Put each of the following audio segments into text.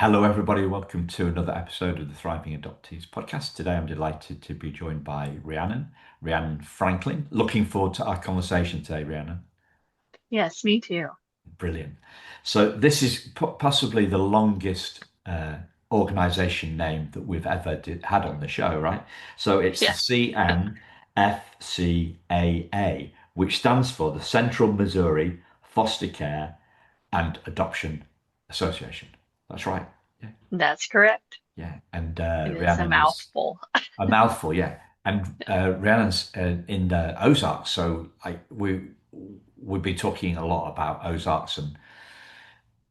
Hello, everybody. Welcome to another episode of the Thriving Adoptees podcast. Today, I'm delighted to be joined by Rhiannon Franklin. Looking forward to our conversation today, Rhiannon. Yes, me too. Brilliant. So, this is possibly the longest organization name that we've ever had on the show, right? So, it's the Yeah, CNFCAA, which stands for the Central Missouri Foster Care and Adoption Association. That's right. Yeah. that's correct. Yeah, and It is a Rhiannon is mouthful. a mouthful. Yeah, and Rhiannon's in the Ozarks, so we would be talking a lot about Ozarks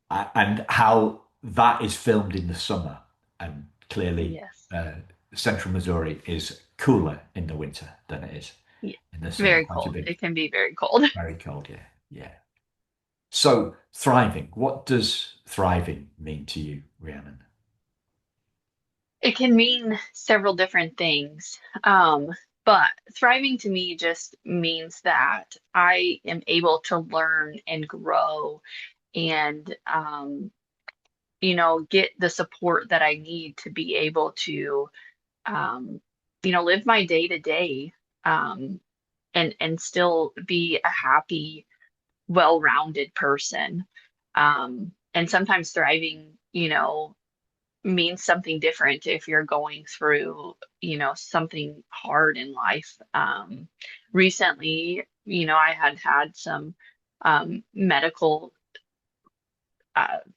and how that is filmed in the summer, and clearly Yes. uh, Central Missouri is cooler in the winter than it is Yeah. in the summer. Very Quite a cold. big, It can be very cold. very cold. Yeah, yeah. So thriving. What does thriving mean to you, Rhiannon? It can mean several different things. But thriving to me just means that I am able to learn and grow and, get the support that I need to be able to, um, live my day to day, and still be a happy, well-rounded person. And sometimes thriving, means something different if you're going through, something hard in life. Recently, I had had some medical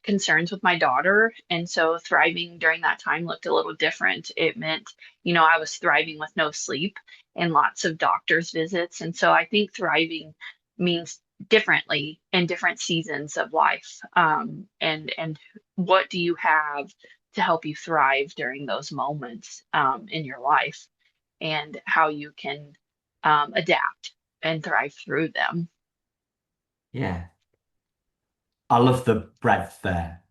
concerns with my daughter. And so thriving during that time looked a little different. It meant, I was thriving with no sleep and lots of doctor's visits. And so I think thriving means differently in different seasons of life. And what do you have to help you thrive during those moments in your life and how you can adapt and thrive through them. Yeah, I love the breadth there.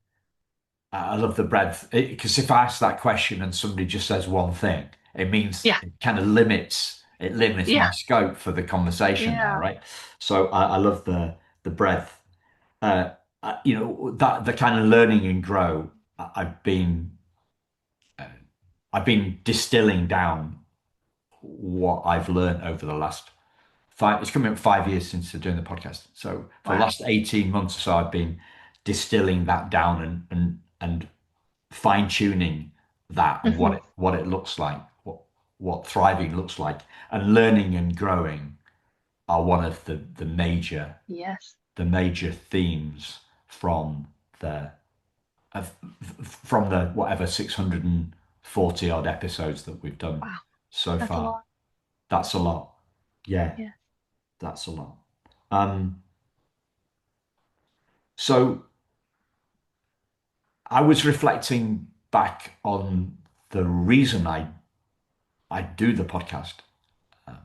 I love the breadth because if I ask that question and somebody just says one thing, it means Yeah, it kind of limits yeah, my scope for the conversation there, yeah. right? So I love the breadth. That the kind of learning and grow. Uh, I've been distilling down what I've learned over the last five. It's coming up 5 years since doing the podcast. So for the Wow. last 18 months or so, I've been distilling that down and fine tuning that and Hmm. what it looks like, what thriving looks like, and learning and growing are one of Yes. the major themes from the of, from the whatever 640 odd episodes that we've done Wow. so That's a far. lot. That's a lot. Yeah, Yeah. that's a lot. Um, so I was reflecting back on the reason I do the podcast. Um,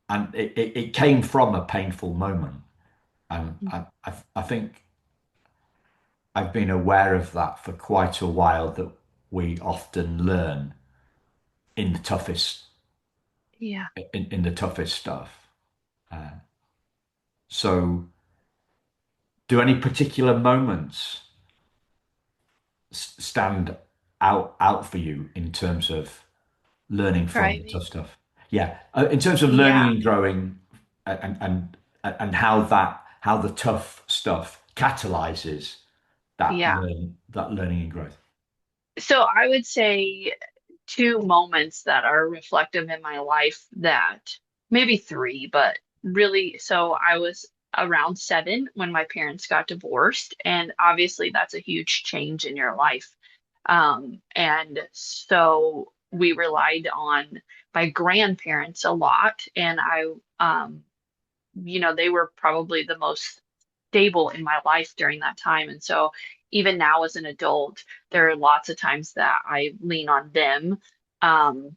and it came from a painful moment. And I think I've been aware of that for quite a while that we often learn in the toughest Yeah. in the toughest stuff. Uh, so, do any particular moments stand out for you in terms of learning from the tough Thriving. stuff? Yeah, in terms of learning Yeah. and growing, and how the tough stuff catalyzes Yeah. that learning and growth. So I would say two moments that are reflective in my life that maybe three, but really, so I was around 7 when my parents got divorced, and obviously that's a huge change in your life. And so we relied on my grandparents a lot, and they were probably the most stable in my life during that time. And so even now as an adult, there are lots of times that I lean on them um,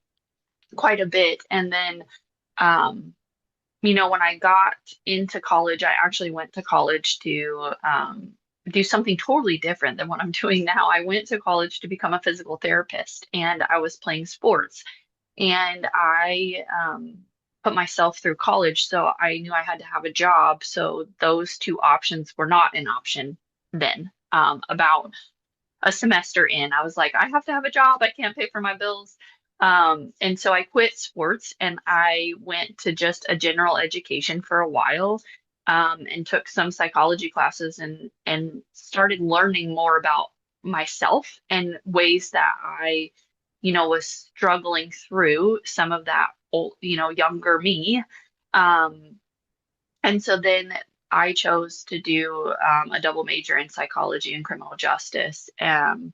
quite a bit. And then, um, when I got into college, I actually went to college to do something totally different than what I'm doing now. I went to college to become a physical therapist, and I was playing sports. And I put myself through college, so I knew I had to have a job. So those two options were not an option then. About a semester in. I was like, I have to have a job. I can't pay for my bills. And so I quit sports and I went to just a general education for a while, and took some psychology classes and started learning more about myself and ways that I, was struggling through some of that old, younger me. Um, and so then I chose to do a double major in psychology and criminal justice. And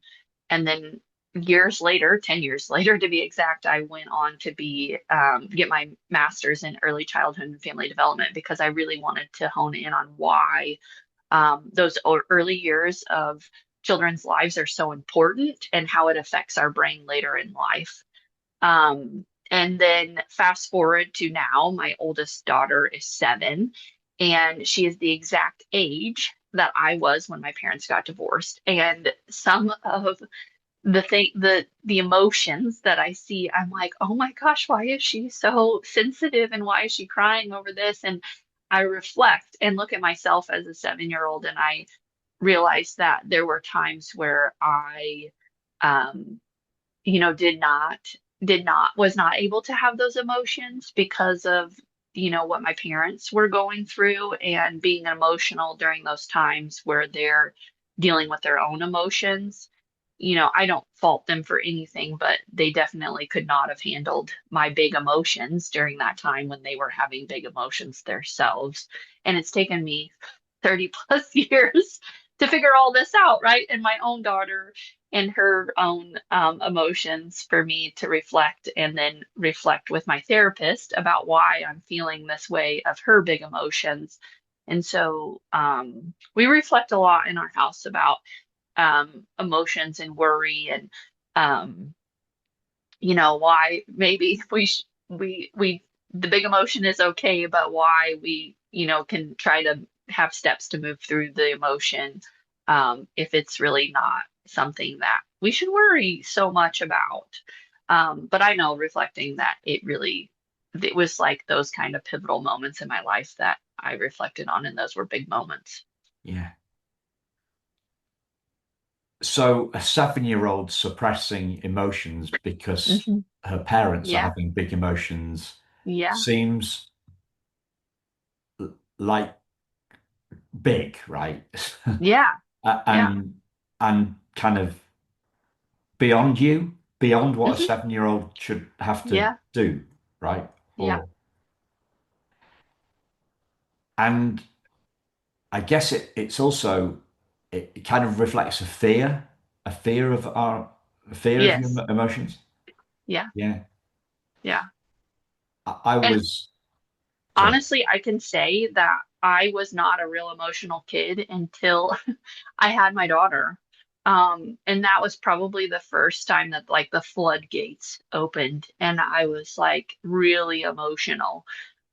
then years later, 10 years later to be exact, I went on to get my master's in early childhood and family development because I really wanted to hone in on why those early years of children's lives are so important and how it affects our brain later in life. And then fast forward to now, my oldest daughter is 7, and she is the exact age that I was when my parents got divorced. And some of the emotions that I see, I'm like, oh my gosh, why is she so sensitive and why is she crying over this? And I reflect and look at myself as a 7-year-old, and I realize that there were times where I um, was not able to have those emotions because of, what my parents were going through and being emotional during those times where they're dealing with their own emotions. I don't fault them for anything, but they definitely could not have handled my big emotions during that time when they were having big emotions themselves. And it's taken me 30 plus years to figure all this out, right? And my own daughter and her own emotions for me to reflect and then reflect with my therapist about why I'm feeling this way of her big emotions. And so we reflect a lot in our house about emotions and worry and um, why maybe we the big emotion is okay, but why we can try to have steps to move through the emotion, if it's really not something that we should worry so much about. But I know reflecting that it was like those kind of pivotal moments in my life that I reflected on, and those were big moments. Yeah. So a 7-year-old suppressing emotions because Hmm. her parents are Yeah, having big emotions yeah, seems like big, right? yeah, yeah. And kind of beyond you, beyond what a Hmm. 7-year-old should have to Yeah, do, right? yeah. Or and I guess it's also it kind of reflects a fear of our a fear of your Yes. emotions. Yeah. Yeah. Yeah. I And was sorry. honestly, I can say that I was not a real emotional kid until I had my daughter. And that was probably the first time that like the floodgates opened and I was like really emotional.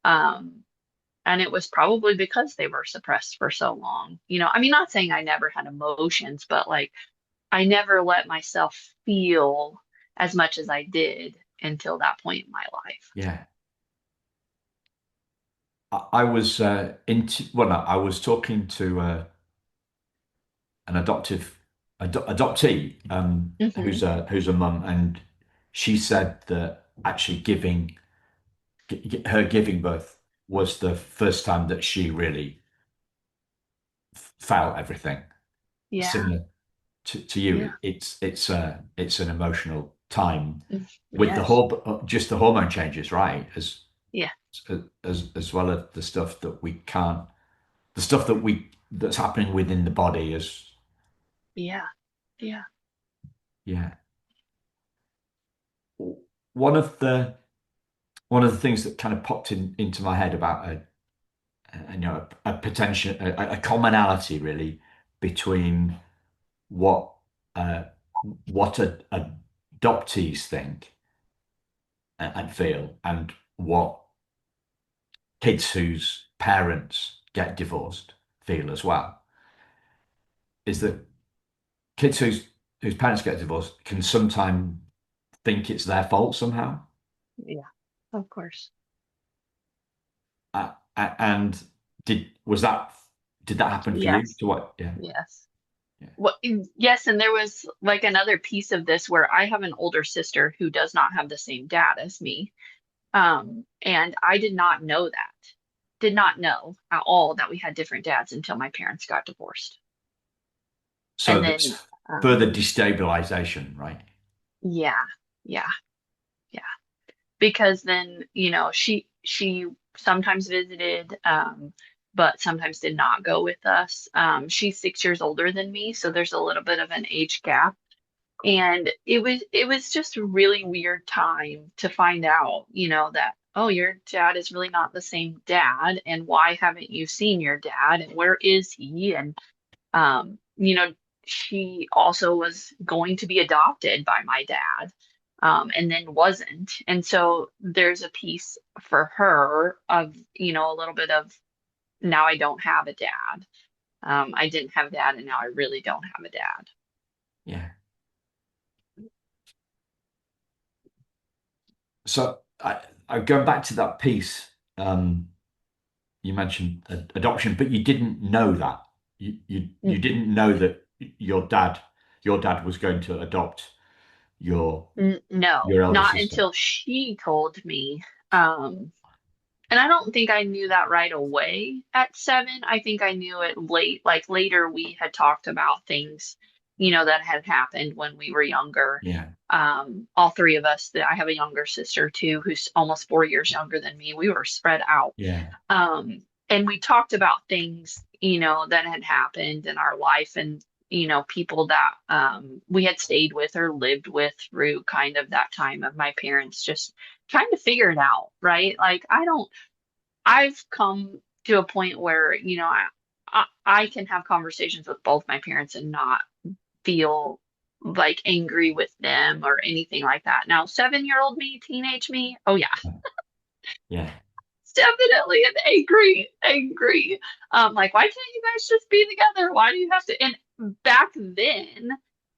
Um, and it was probably because they were suppressed for so long. I mean, not saying I never had emotions, but like I never let myself feel as much as I did until that point in my life. Yeah. I was into well, no, I was talking to an adoptee Hmm. who's a mum, and she said that actually her giving birth was the first time that she really felt everything Yeah. similar to you. Yeah. It's an emotional time Mm. with Yes. just the hormone changes, right? Yeah. As well as the stuff that we can't the stuff that's happening within the body is Yeah. Yeah. yeah. One of the one of the things that kind of popped into my head about a potential a commonality really between what uh, adoptees think and feel and what kids whose parents get divorced feel as well is that kids whose parents get divorced can sometimes think it's their fault somehow. Yeah. Of course. And did was that did that happen for you? Yes. To what? Yeah, Yes. Yeah. Well, yes, and there was like another piece of this where I have an older sister who does not have the same dad as me. And I did not know that. Did not know at all that we had different dads until my parents got divorced. So And then, there's um, further destabilization, right? yeah, yeah, yeah. Because then, she sometimes visited, but sometimes did not go with us. She's 6 years older than me, so there's a little bit of an age gap. And it was just a really weird time to find out, that, oh, your dad is really not the same dad, and why haven't you seen your dad, and where is he? And um, you know, she also was going to be adopted by my dad, and then wasn't. And so there's a piece for her of, a little bit of, now I don't have a dad. I didn't have a dad, and now I really don't have a dad. Yeah. So I go back to that piece. You mentioned adoption, but you didn't know that. You didn't know that your dad was going to adopt your No, your elder not sister. until she told me. Um, and I don't think I knew that right away at 7. I think I knew it late, like later we had talked about things, that had happened when we were younger. Yeah. All three of us, that I have a younger sister too, who's almost 4 years younger than me. We were spread out. Yeah. And we talked about things, that had happened in our life, and, people that we had stayed with or lived with through kind of that time of my parents just trying to figure it out, right? Like, I've come to a point where, I can have conversations with both my parents and not feel like angry with them or anything like that. Now, 7-year-old me, teenage me, oh yeah, Yeah. definitely an angry. Like, why can't you guys just be together? Why do you have to? And back then,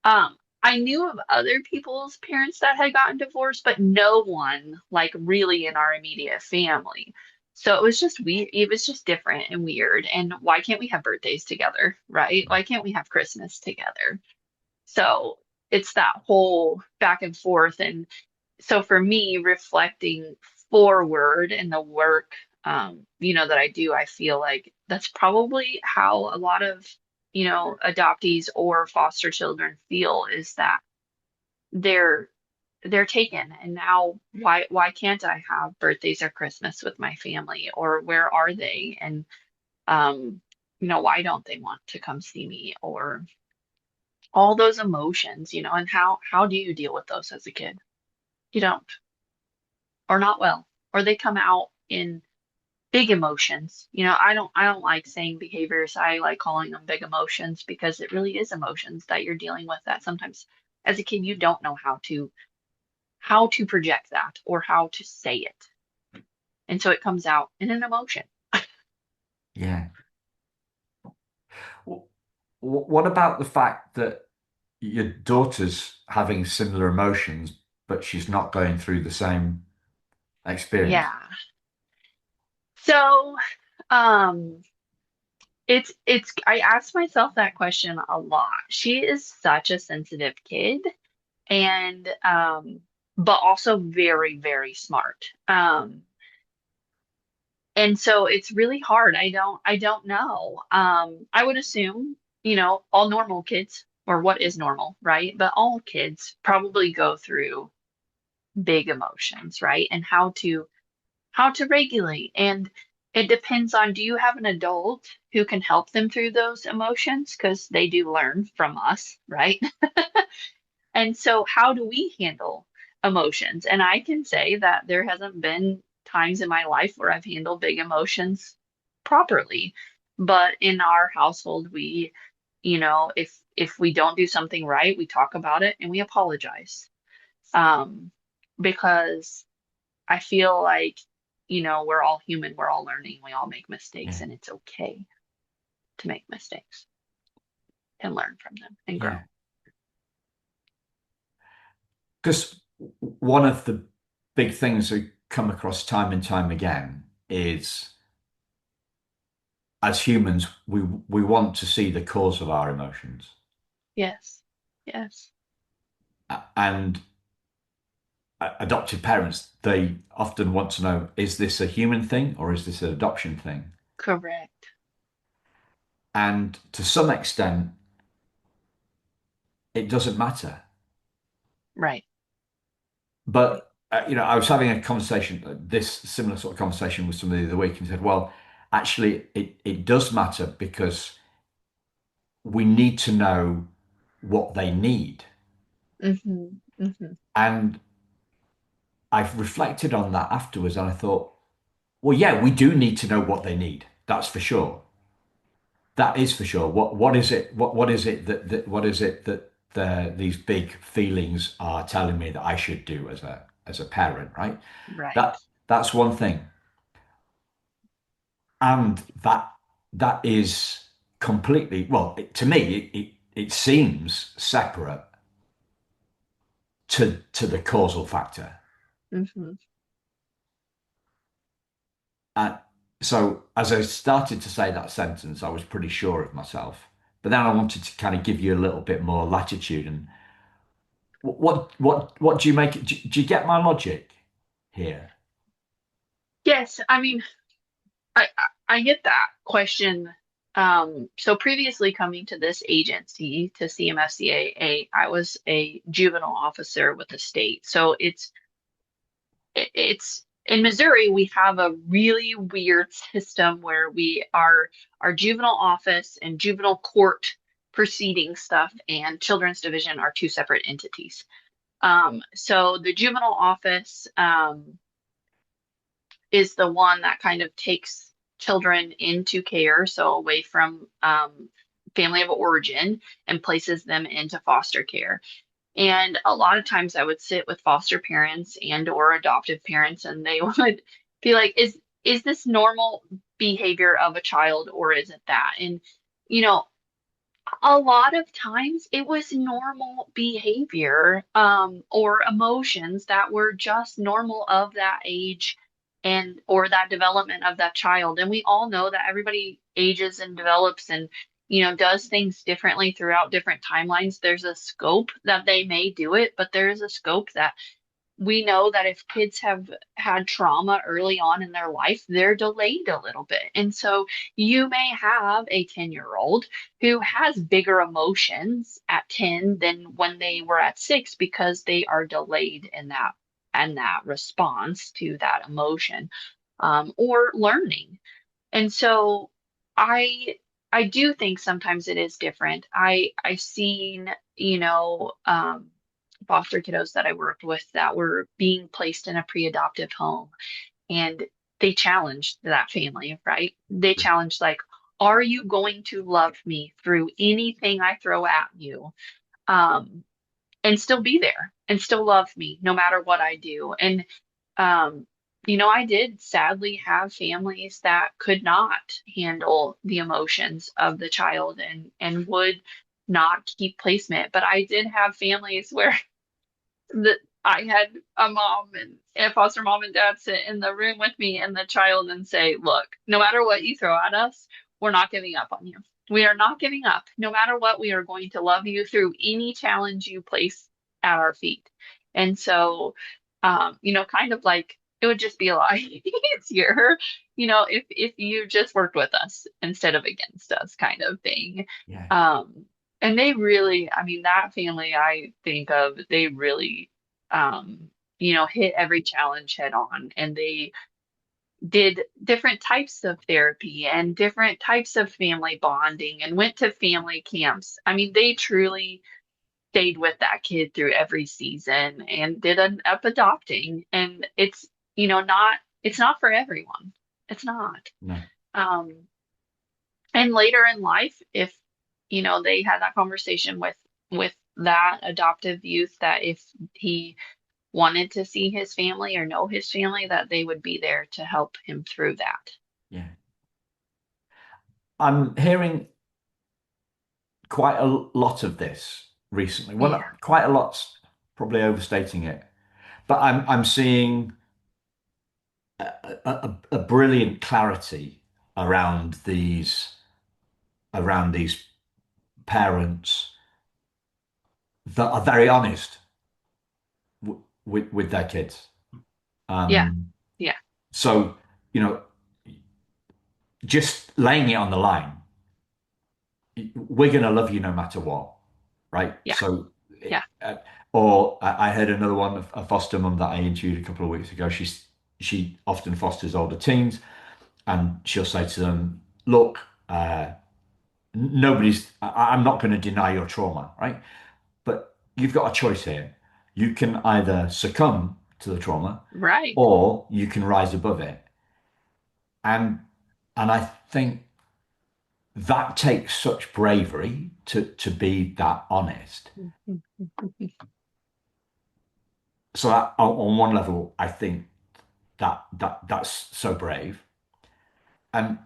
I knew of other people's parents that had gotten divorced, but no one like really in our immediate family. So it was just weird. It was just different and weird. And why can't we have birthdays together, right? Why can't we have Christmas together? So it's that whole back and forth. And so for me, reflecting forward in the work, that I do, I feel like that's probably how a lot of, adoptees or foster children feel, is that they're they're taken, and now why can't I have birthdays or Christmas with my family, or where are they? And um, why don't they want to come see me, or all those emotions, and how do you deal with those as a kid? You don't, or not well, or they come out in big emotions. I don't like saying behaviors. I like calling them big emotions, because it really is emotions that you're dealing with, that sometimes as a kid you don't know how to project that or how to say it. And so it comes out in an emotion. Yeah. What about the fact that your daughter's having similar emotions, but she's not going through the same experience? Yeah. So, um, it's I ask myself that question a lot. She is such a sensitive kid, and but also very, very smart. And so it's really hard. I don't know. I would assume, all normal kids, or what is normal, right? But all kids probably go through big emotions, right? And how to regulate. And it depends on, do you have an adult who can help them through those emotions? Because they do learn from us, right? And so, how do we handle emotions? And I can say that there hasn't been times in my life where I've handled big emotions properly. But in our household, if we don't do something right, we talk about it and we apologize. Um, because I feel like, we're all human, we're all learning, we all make mistakes, Yeah. and it's okay to make mistakes and learn from them and grow. Yeah. Because one of the big things we come across time and time again is, as humans, we want to see the cause of our emotions. Yes. Yes. And adoptive parents, they often want to know, is this a human thing or is this an adoption thing? Correct. And to some extent, it doesn't matter. Right. But I was having a conversation, this similar sort of conversation with somebody the other week, and said, "Well, actually, it does matter because we need to know what they need." Hmm. Hmm. And I've reflected on that afterwards, and I thought, well, yeah, we do need to know what they need. That's for sure. That is for sure. What is it? What is it what is it that these big feelings are telling me that I should do as a parent, right? Right. That's one thing. And that is completely well to me it seems separate to the causal factor. Hmm. And so as I started to say that sentence, I was pretty sure of myself, but then I wanted to kind of give you a little bit more latitude. And what do you make, do you get my logic here? Yes. I mean, I get that question. So previously coming to this agency to CMFCAA, I was a juvenile officer with the state. So it's in Missouri, we have a really weird system where we are our juvenile office and juvenile court proceeding stuff and children's division are two separate entities. So the juvenile office is the one that kind of takes children into care, so away from family of origin, and places them into foster care. And a lot of times I would sit with foster parents and or adoptive parents and they would be like, is this normal behavior of a child or is it that? And you know, a lot of times it was normal behavior or emotions that were just normal of that age and or that development of that child. And we all know that everybody ages and develops and does things differently throughout different timelines. There's a scope that they may do it, but there is a scope that we know that if kids have had trauma early on in their life, they're delayed a little bit. And so you may have a 10-year-old who has bigger emotions at 10 than when they were at 6 because they are delayed in that response to that emotion or learning. And so I I do think sometimes it is different. I've seen, foster kiddos that I worked with that were being placed in a pre-adoptive home and they challenged that family, right? They challenged like, are you going to love me through anything I throw at you? Um, and still be there and still love me no matter what I do. And um, I did sadly have families that could not handle the emotions of the child and would not keep placement. But I did have families where that I had a mom and a foster mom and dad sit in the room with me and the child and say, look, no matter what you throw at us, we're not giving up on you. We are not giving up. No matter what, we are going to love you through any challenge you place at our feet. And so, kind of like it would just be a lot easier, if you just worked with us instead of against us, kind of thing. Yeah. Um, and they really, I mean, that family I think of, they really, hit every challenge head on and they did different types of therapy and different types of family bonding and went to family camps. I mean, they truly stayed with that kid through every season and did an up adopting. And it's not for everyone. It's not. No. Um, and later in life, if they had that conversation with that adoptive youth that if he wanted to see his family or know his family, that they would be there to help him through that. Yeah. I'm hearing quite a lot of this recently. Well, Yeah. not quite a lot's probably overstating it, but I'm seeing a brilliant clarity around these around these parents that are very honest with their kids. Yeah. Um, Yeah. so, you know, just laying it on the line, we're going to love you no matter what, right? Yeah. So, Yeah. or I heard another one, a foster mum that I interviewed a couple of weeks ago. She often fosters older teens, and she'll say to them, "Look, I'm not going to deny your trauma, right? But you've got a choice here. You can either succumb to the trauma, Right. or you can rise above it." And I think that takes such bravery to be that honest. So that, on one level, I think that's so brave. And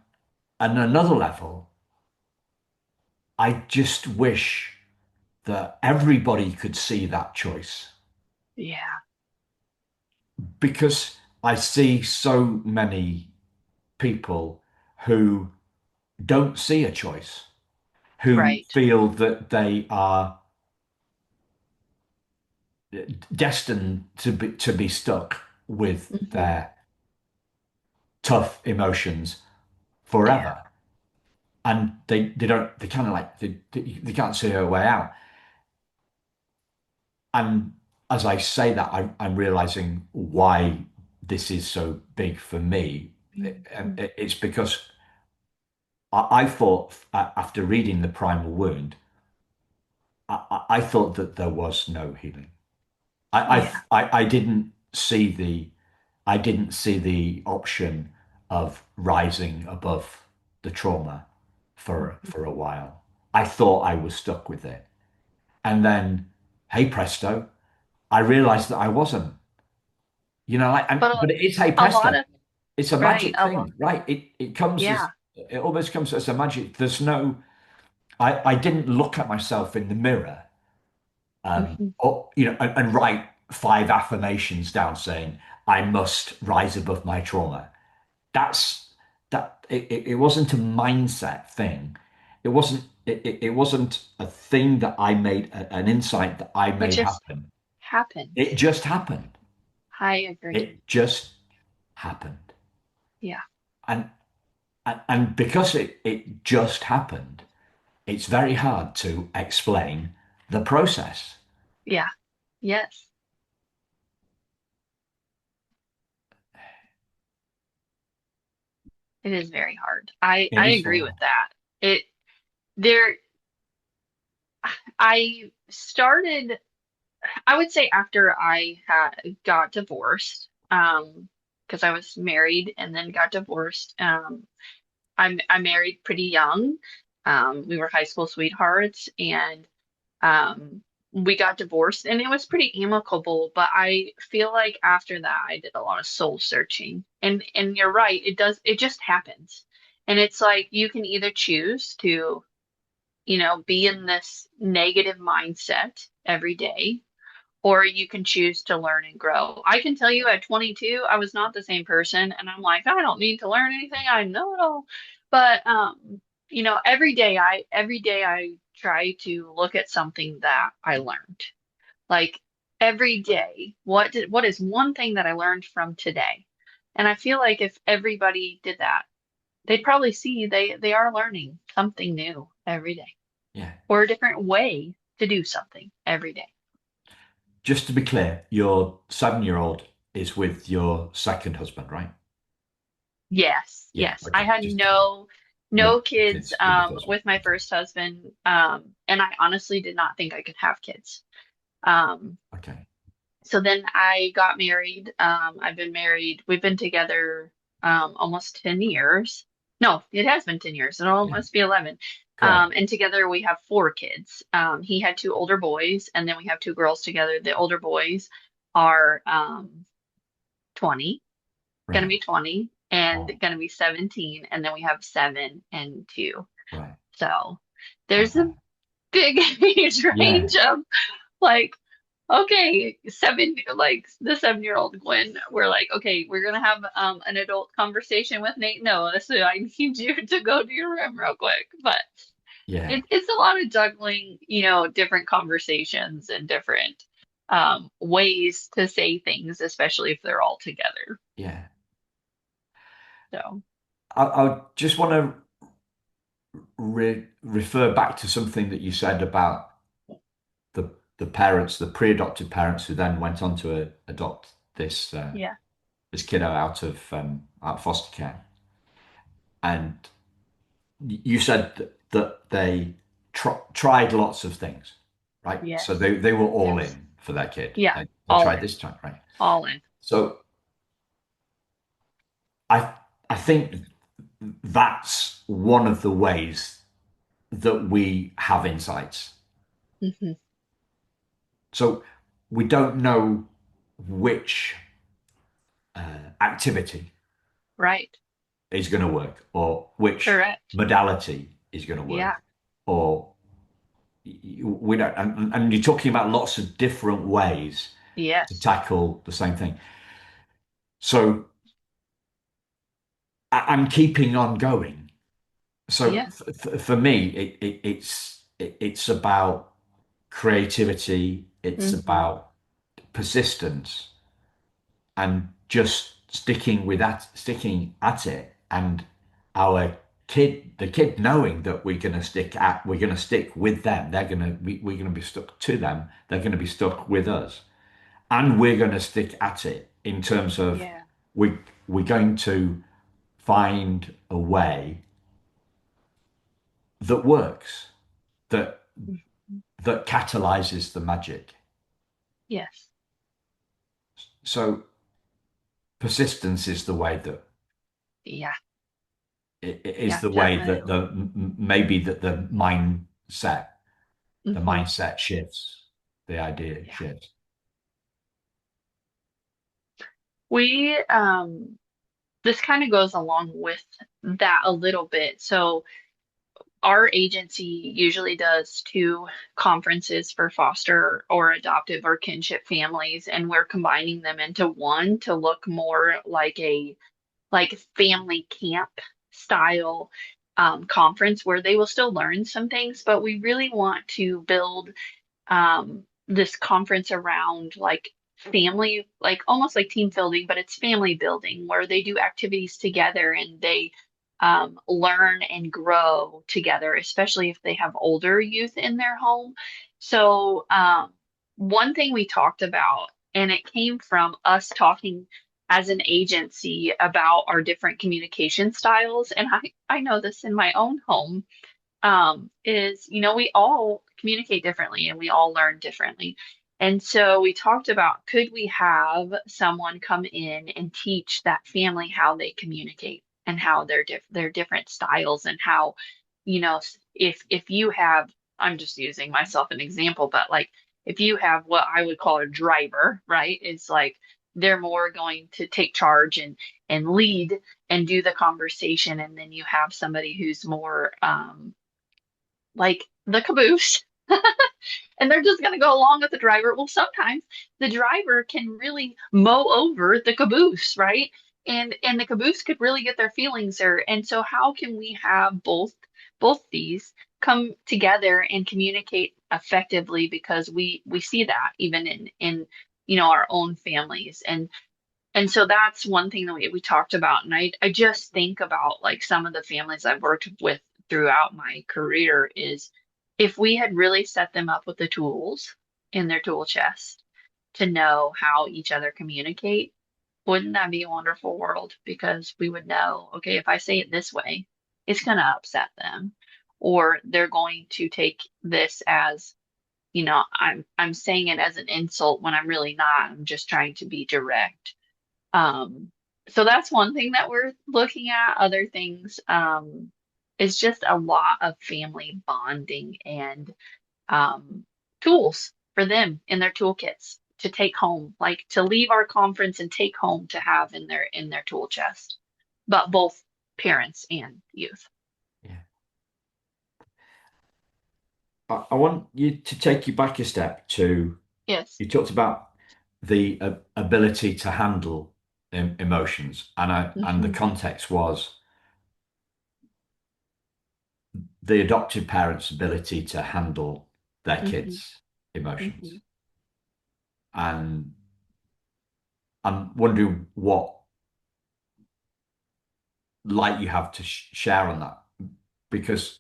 another level, I just wish that everybody could see that choice, Yeah. because I see so many people who don't see a choice, who Right. feel that they are destined to be stuck with Hmm. their tough emotions Yeah. forever, and they don't they kind of like they can't see a way out. And as I say that, I'm realizing why this is so big for me. And Mhm. it's because I thought, after reading The Primal Wound, I thought that there was no healing. Yeah. I didn't see the option of rising above the trauma Mhm. for a while. I thought I was stuck with it. And then, hey presto, I realized that I wasn't. But But it is hey a lot presto. of, It's a right. magic thing, right? Yeah. It almost comes as a magic. There's no I didn't look at myself in the mirror, Hmm. or, and write five affirmations down saying I must rise above my trauma. That's it wasn't a mindset thing. It wasn't a thing that I made, an insight that I It made just happen. happens. It just happened. I agree. It just happened. Yeah. And because it just happened, it's very hard to explain the process. Yeah. Yes. It is very hard. It I is very agree with hard. that. It there I started, I would say after I had got divorced, because I was married and then got divorced. I married pretty young. We were high school sweethearts, and um, we got divorced, and it was pretty amicable. But I feel like after that, I did a lot of soul searching. And you're right, it just happens. And it's like you can either choose to, be in this negative mindset every day, or you can choose to learn and grow. I can tell you at 22, I was not the same person, and I'm like, I don't need to learn anything. I know it all. But every day I try to look at something that I learned. Like every day, what is one thing that I learned from today? And I feel like if everybody did that, they'd probably see they are learning something new every day, Yeah. or a different way to do something every day. Just to be clear, your 7-year-old is with your second husband, right? Yes, Yeah. yes. I Okay. had Just no no kids kids with the first one. with my first husband. And I honestly did not think I could have kids. Um, Okay. so then I got married. I've been married. We've been together almost 10 years. No, it has been 10 years. It Yeah. almost be 11. Great. And together we have four kids. He had two older boys, and then we have two girls together. The older boys are 20, going to Right. be 20, and Oh, going to be 17, and then we have 7 and 2. right. So there's a Okay. big age Yeah. range of, like, okay, like the 7-year-old Gwen, we're like, okay, we're gonna have an adult conversation with Nate Noah, so I need you to go to your room real quick. But Yeah, It's a lot of juggling, different conversations and different ways to say things, especially if they're all together. yeah. So, I just want to refer back to something that you said about the parents, the pre-adopted parents who then went on to adopt yeah. this kiddo out of foster care, and you said that they tried lots of things, right? So Yes. they were all Yes. in for their kid. Yeah. They All tried in. this time, right? All in. So I I think that's one of the ways that we have insights. Hmm. So we don't know which activity Right. is going to work or which Correct. modality is going to work, Yeah. or we don't. And you're talking about lots of different ways to Yes. tackle the same thing. So I'm keeping on going. So Yeah. for me, it's about creativity. It's Hmm. about persistence and just sticking at it. And our the kid knowing that we're gonna stick with them. We're gonna be stuck to them. They're gonna be stuck with us, and we're gonna stick at it in terms of Yeah. we we're going to find a way that works, that Mhm. that catalyzes the magic. Yes. So persistence is the way that Yeah. is Yeah. the way that Definitely. maybe that the Hmm. mindset shifts, the idea Yeah. shifts. We this kind of goes along with that a little bit. So our agency usually does two conferences for foster or adoptive or kinship families, and we're combining them into one to look more like a family camp style conference where they will still learn some things, but we really want to build this conference around like family, like almost like team building, but it's family building where they do activities together and they learn and grow together, especially if they have older youth in their home. So, one thing we talked about, and it came from us talking as an agency about our different communication styles, and I know this in my own home is, we all communicate differently and we all learn differently. And so we talked about could we have someone come in and teach that family how they communicate and how their different styles and how, if you have, I'm just using myself an example, but like if you have what I would call a driver, right? It's like they're more going to take charge and lead and do the conversation, and then you have somebody who's more like the caboose and they're just going to go along with the driver. Well, sometimes the driver can really mow over the caboose, right? And the caboose could really get their feelings hurt. And so how can we have both these come together and communicate effectively because we see that even in our own families. And so that's one thing that we talked about. And I just think about like some of the families I've worked with throughout my career is if we had really set them up with the tools in their tool chest to know how each other communicate, wouldn't that be a wonderful world? Because we would know, okay, if I say it this way, it's going to upset them, or they're going to take this as, I'm saying it as an insult when I'm really not. I'm just trying to be direct. So that's one thing that we're looking at. Other things is just a lot of family bonding and tools for them in their toolkits to take home, like to leave our conference and take home to have in their tool chest, but both parents and youth. Yeah. I want you to take you back a step to Yes. you talked about the ability to handle emotions, and the Hmm. context was the adoptive parents' ability to handle their Hmm. kids' emotions. Hmm. And I'm wondering what light you have to share on that. Because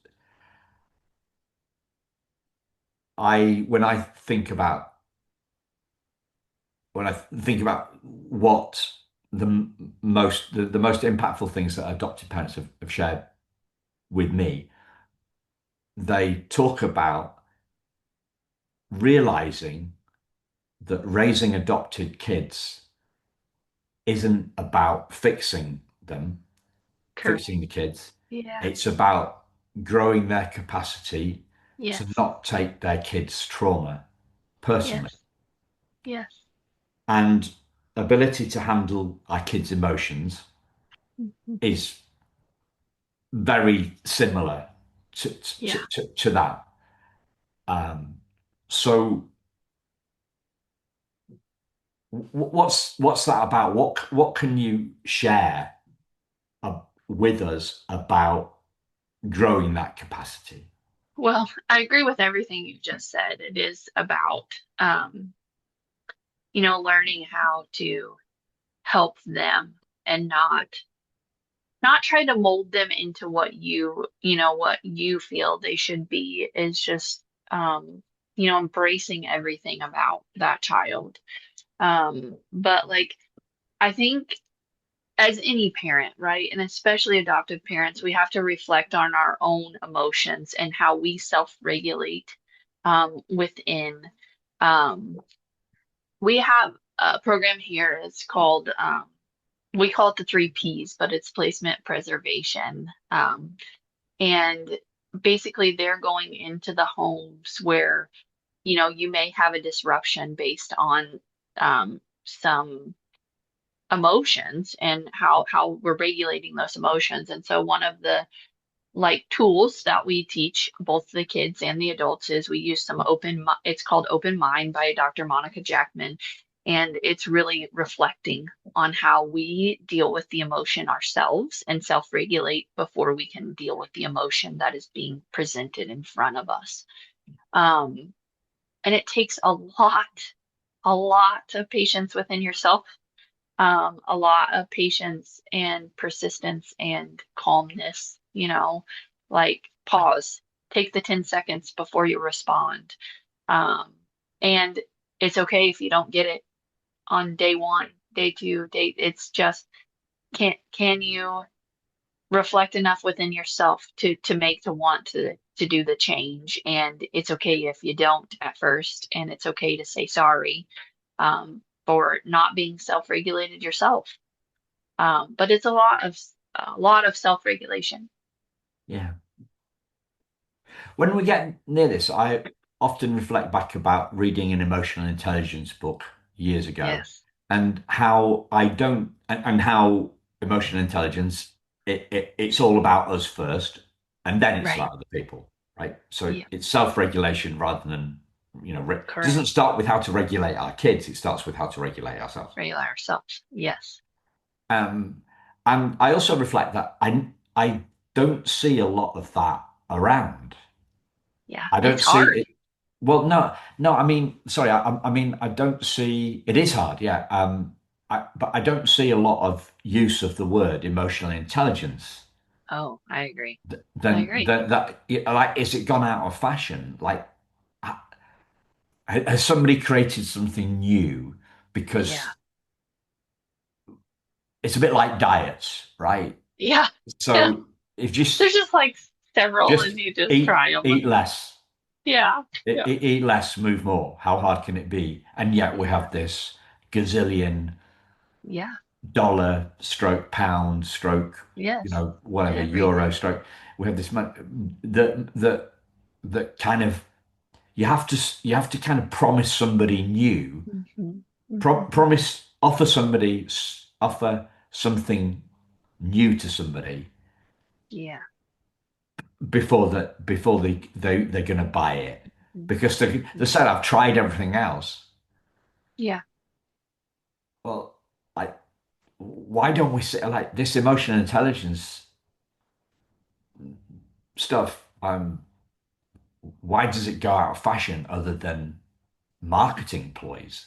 when I think about what the most impactful things that adoptive parents have shared with me, they talk about realizing that raising adopted kids isn't about Correct. fixing the kids. Yeah. It's about growing their capacity to Yes. not take their kids' trauma personally Yes. Yes. and ability to handle our kids' emotions Hmm. is very similar Yeah. to that. Um, so what's that about? What can you share with us about growing that capacity? Well, I agree with everything you just said. It is about, learning how to help them and not try to mold them into what you feel they should be is just, embracing everything about that child. But like, I think as any parent, right, and especially adoptive parents, we have to reflect on our own emotions and how we self-regulate within. Um, we have a program here. It's called we call it the three P's, but it's placement preservation. And basically, they're going into the homes where, you may have a disruption based on some emotions and how we're regulating those emotions. And so one of the tools that we teach both the kids and the adults is we use it's called Open Mind by Dr. Monica Jackman. And it's really reflecting on how we deal with the emotion ourselves and self-regulate before we can deal with the emotion that is being presented in front of us. Um, and it takes a lot of patience within yourself, a lot of patience and persistence and calmness, like pause, take the 10 seconds before you respond. Um, and it's okay if you don't get it on day one, day two, it's just, can you reflect enough within yourself to make to want to do the change? And it's okay if you don't at first, and it's okay to say sorry, for not being self-regulated yourself. But it's a lot of self-regulation. Yeah. When we get near this, I often reflect back about reading an emotional intelligence book years ago Yes. and how I don't, and how emotional intelligence, it's all about us first and then it's Right. about other people, right? So Yeah. it's self-regulation rather than, it doesn't Correct. start with how to regulate our kids, it starts with how to regulate ourselves. Regulate ourselves. Yes. Um, and I also reflect that I don't see a lot of that around. Yeah. I don't It's see hard. it. Well, no, no. I mean, sorry. I mean, I don't see. It is hard, yeah. But I don't see a lot of use of the word emotional intelligence. Oh, I agree. I Then agree. like, is it gone out of fashion? Like, ha- has somebody created something new? Yeah. Because it's a bit like diets, right? Yeah. Yeah. So if There's just like several just and you just try them. eat less. Yeah. Yeah. Eat less, move more. How hard can it be? And yet we Yeah. have this gazillion Yeah. dollar stroke pound stroke, Yes. whatever euro Everything. stroke. We have this money that kind of you have to kind of promise somebody new, Hmm. Hmm. promise offer something new to somebody Yeah. before they're going to buy it because they Hmm. said I've tried everything else. Yeah. Well, like, why don't we say like this emotional intelligence stuff? um, why does it go out of fashion other than marketing ploys?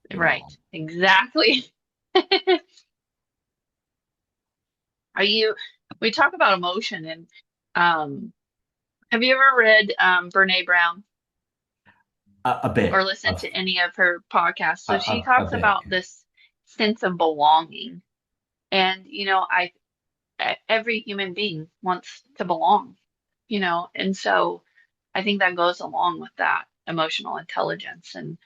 You know, Right. Exactly. Are you, we talk about emotion and um, have you ever read Brene Brown a or bit listened of to any of her podcasts? So she a talks bit. about this sense of belonging. And, every human being wants to belong, and so I think that goes along with that emotional intelligence and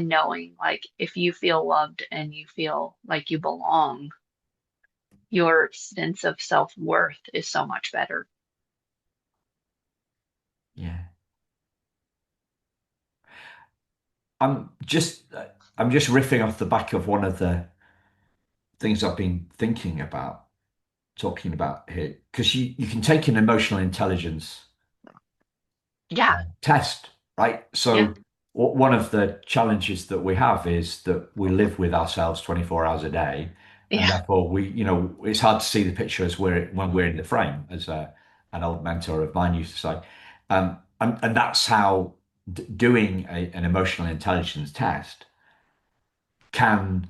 knowing like if you feel loved and you feel like you belong, your sense of self-worth is so much better. Yeah, I'm just I'm just riffing off the back of one of the things I've been thinking about, talking about here, because you can take an emotional intelligence Yeah, test, right? yeah, So one of the challenges that we have is that we live with ourselves 24 hours a day, and yeah, therefore it's hard to see the picture as when we're in the frame, as an old mentor of mine used to say. And that's how doing an emotional intelligence test can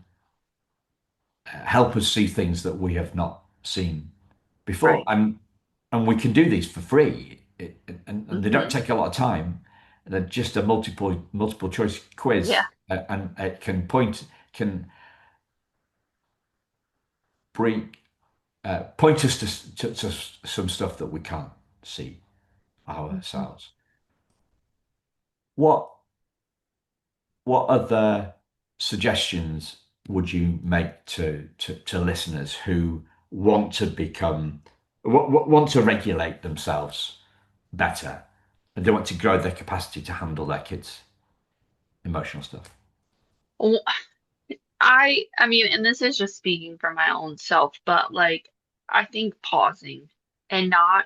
help us see things that we have not seen before. right. And we can do these for free, and they don't Hmm. take a lot of time. They're just a multiple choice Yeah. quiz, and it can bring point us to some stuff that we can't see Hmm. ourselves. What what other suggestions would you make to listeners who want to want to regulate themselves better, and they want to grow their capacity to handle their kids' emotional stuff? Well, I mean, and this is just speaking for my own self, but like I think pausing and not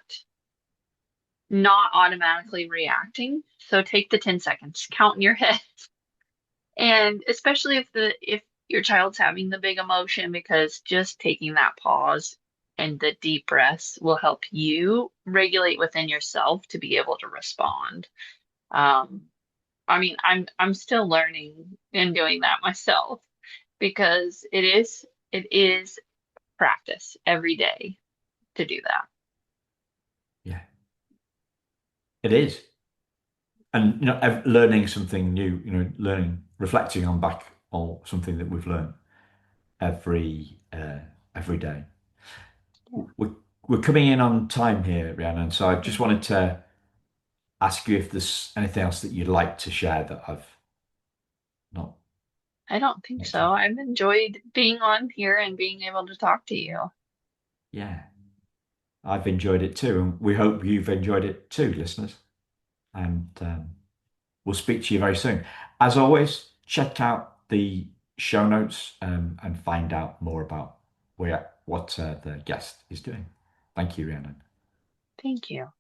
automatically reacting. So take the 10 seconds, count in your head. And especially if your child's having the big emotion, because just taking that pause and the deep breaths will help you regulate within yourself to be able to respond. Um, I mean, I'm still learning and doing that myself because it is practice every day to do that. Yeah, it is. And learning something new, reflecting on back on something that we've learned every day. Yeah. We're coming in on time here, Rhiannon, so I just Mhm. wanted to ask you if there's anything else that you'd like to share that I've not I don't think not so. touched. I've enjoyed being on here and being able to talk to you. Yeah, I've enjoyed it too, and we hope you've enjoyed it too, listeners. And we'll speak to you very soon. As always, check out the show notes, and find out more about what the guest is doing. Thank you, Rhiannon. Thank you.